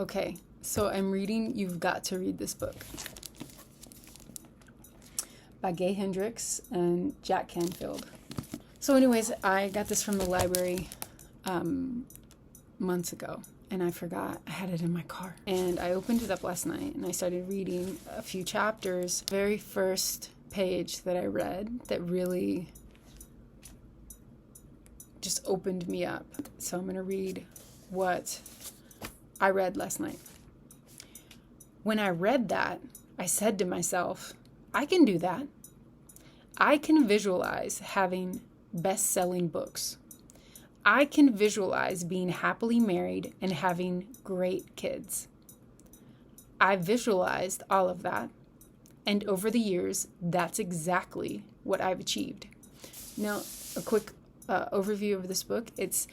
Okay, so I'm reading You've Got to Read This Book by Gay Hendricks and Jack Canfield. So anyways, I got this from the library months ago, and I forgot I had it in my car. And I opened it up last night, and I started reading a few chapters. The very first page that I read that really just opened me up. So I'm going to read what I read last night. When I read that, I said to myself, I can do that. I can visualize having best-selling books. I can visualize being happily married and having great kids. I visualized all of that, and over the years, that's exactly what I've achieved. Now, a quick overview of this book. It's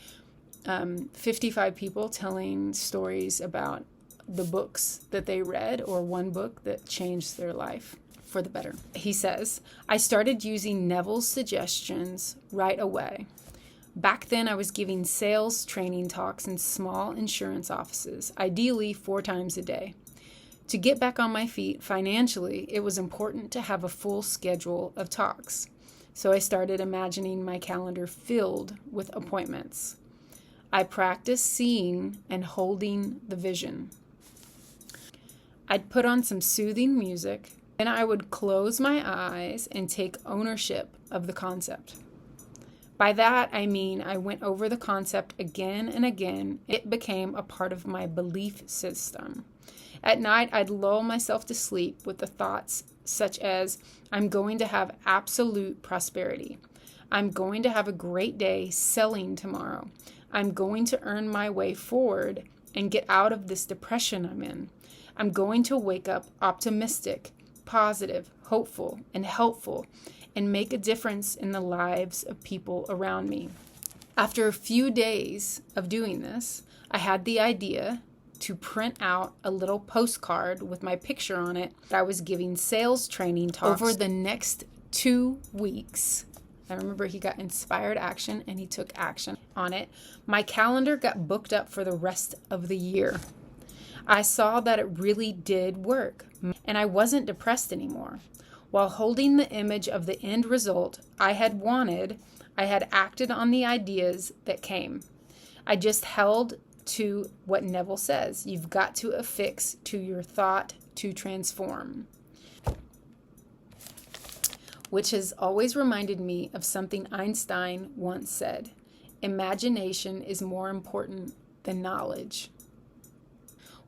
55 people telling stories about the books that they read or one book that changed their life for the better. He says, I started using Neville's suggestions right away. Back then, I was giving sales training talks in small insurance offices, ideally 4 times a day. To get back on my feet financially, it was important to have a full schedule of talks. So I started imagining my calendar filled with appointments. I practiced seeing and holding the vision. I'd put on some soothing music, and I would close my eyes and take ownership of the concept. By that, I mean I went over the concept again and again. It became a part of my belief system. At night, I'd lull myself to sleep with the thoughts such as, I'm going to have absolute prosperity. I'm going to have a great day selling tomorrow. I'm going to earn my way forward and get out of this depression I'm in. I'm going to wake up optimistic, positive, hopeful, and helpful, and make a difference in the lives of people around me. After a few days of doing this, I had the idea to print out a little postcard with my picture on it. I was giving sales training talks over the next 2 weeks. I remember he got inspired action and he took action on it. My calendar got booked up for the rest of the year. I saw that it really did work, and I wasn't depressed anymore. While holding the image of the end result I had wanted, I had acted on the ideas that came. I just held to what Neville says. You've got to affix to your thought to transform. Which has always reminded me of something Einstein once said. Imagination is more important than knowledge.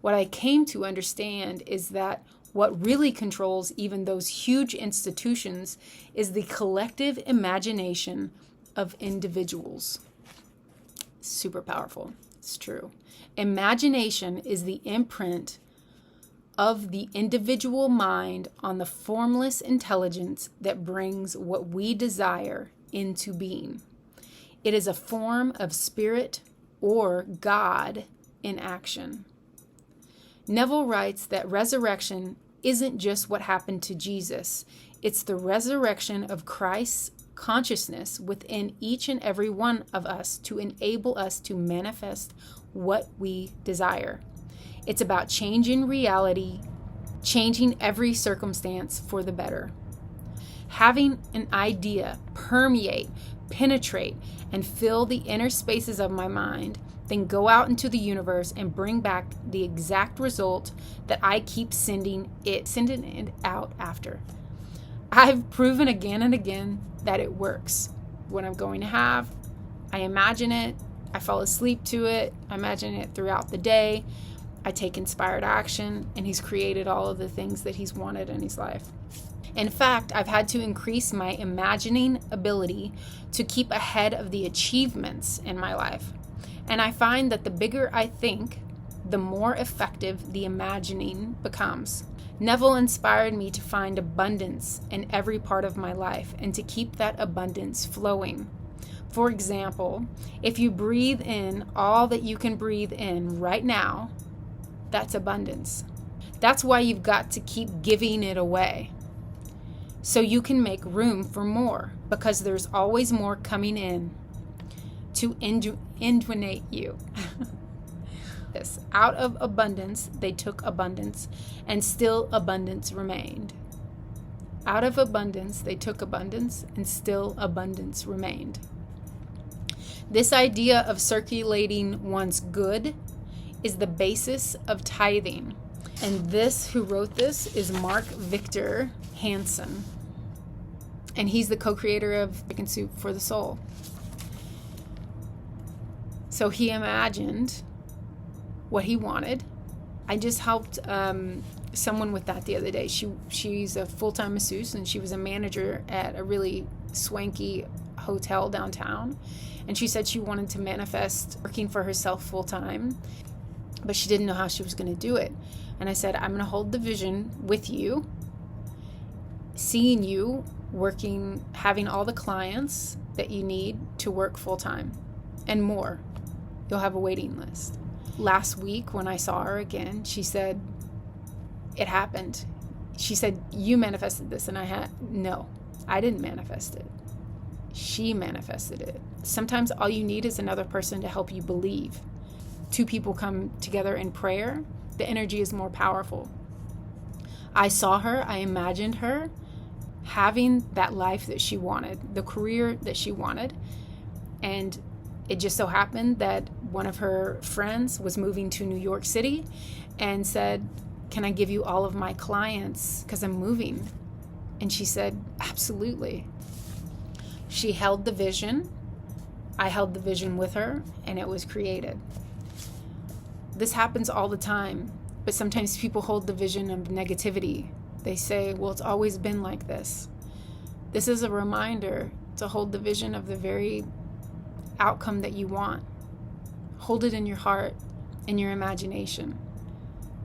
What I came to understand is that what really controls even those huge institutions is the collective imagination of individuals. Super powerful. It's true. Imagination is the imprint of the individual mind on the formless intelligence that brings what we desire into being. It is a form of spirit or God in action. Neville writes that resurrection isn't just what happened to Jesus. It's the resurrection of Christ's consciousness within each and every one of us to enable us to manifest what we desire. It's about changing reality, changing every circumstance for the better. Having an idea permeate, penetrate, and fill the inner spaces of my mind, then go out into the universe and bring back the exact result that I keep sending it out after. I've proven again and again that it works. What I'm going to have, I imagine it, I fall asleep to it, I imagine it throughout the day, I take inspired action, and he's created all of the things that he's wanted in his life. In fact, I've had to increase my imagining ability to keep ahead of the achievements in my life. And I find that the bigger I think, the more effective the imagining becomes. Neville inspired me to find abundance in every part of my life and to keep that abundance flowing. For example, if you breathe in all that you can breathe in right now, that's abundance. That's why you've got to keep giving it away, so you can make room for more, because there's always more coming in to inundate you. This, out of abundance, they took abundance, and still abundance remained. Out of abundance, they took abundance, and still abundance remained. This idea of circulating one's good is the basis of tithing. And this, who wrote this, is Mark Victor Hansen. And he's the co-creator of Chicken Soup for the Soul. So he imagined what he wanted. I just helped someone with that the other day. She's a full-time masseuse, and she was a manager at a really swanky hotel downtown. And she said she wanted to manifest working for herself full-time, but she didn't know how she was going to do it. And I said, I'm going to hold the vision with you, seeing you working, having all the clients that you need to work full-time and more. You'll have a waiting list. Last week when I saw her again, she said, it happened. She said, you manifested this. And no, I didn't manifest it. She manifested it. Sometimes all you need is another person to help you believe. Two people come together in prayer, the energy is more powerful. I saw her, I imagined her having that life that she wanted, the career that she wanted. And it just so happened that one of her friends was moving to New York City and said, can I give you all of my clients because I'm moving? And she said, absolutely. She held the vision. I held the vision with her, and it was created. This happens all the time, but sometimes people hold the vision of negativity. They say, well, it's always been like this. This is a reminder to hold the vision of the very outcome that you want. Hold it in your heart, in your imagination.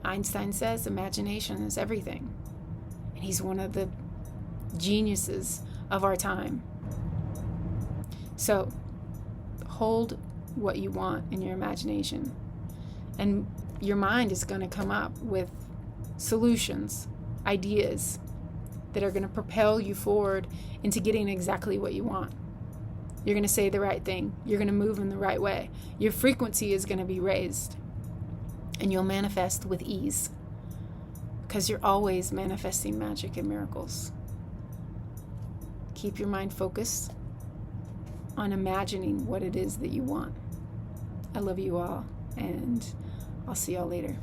Einstein says imagination is everything. And he's one of the geniuses of our time. So hold what you want in your imagination. And your mind is going to come up with solutions, ideas that are going to propel you forward into getting exactly what you want. You're going to say the right thing. You're going to move in the right way. Your frequency is going to be raised. And you'll manifest with ease. Because you're always manifesting magic and miracles. Keep your mind focused on imagining what it is that you want. I love you all, and I'll see y'all later.